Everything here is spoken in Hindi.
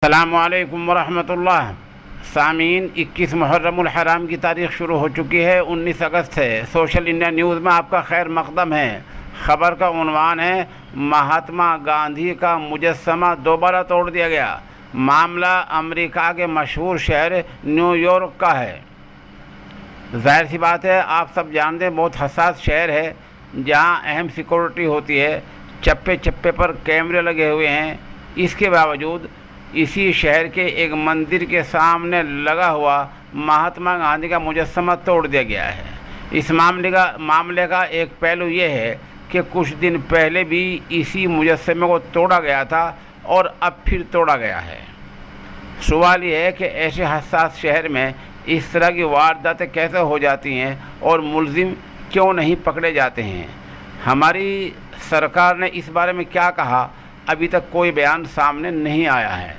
अस्सलामुअलैकुम वरहमतुल्लाह। सामीन, 21 मुहर्रमुल हराम की तारीख़ शुरू हो चुकी है। 19 अगस्त है। सोशल इंडिया न्यूज़ में आपका खैर मकदम है। ख़बर का उन्वान है, महात्मा गांधी का मुजस्समा दोबारा तोड़ दिया गया। मामला अमेरिका के मशहूर शहर न्यूयॉर्क का है। ज़ाहिर सी बात है, आप सब जानते हैं, बहुत हसास शहर है जहां अहम सिक्योरिटी होती है। चप्पे चप्पे पर कैमरे लगे हुए हैं। इसके बावजूद इसी शहर के एक मंदिर के सामने लगा हुआ महात्मा गांधी का मुजस्समा तोड़ दिया गया है। इस मामले का एक पहलू ये है कि कुछ दिन पहले भी इसी मुजस्समे को तोड़ा गया था और अब फिर तोड़ा गया है। सवाल ये है कि ऐसे हसास शहर में इस तरह की वारदातें कैसे हो जाती हैं और मुलजिम क्यों नहीं पकड़े जाते हैं। हमारी सरकार ने इस बारे में क्या कहा, अभी तक कोई बयान सामने नहीं आया है।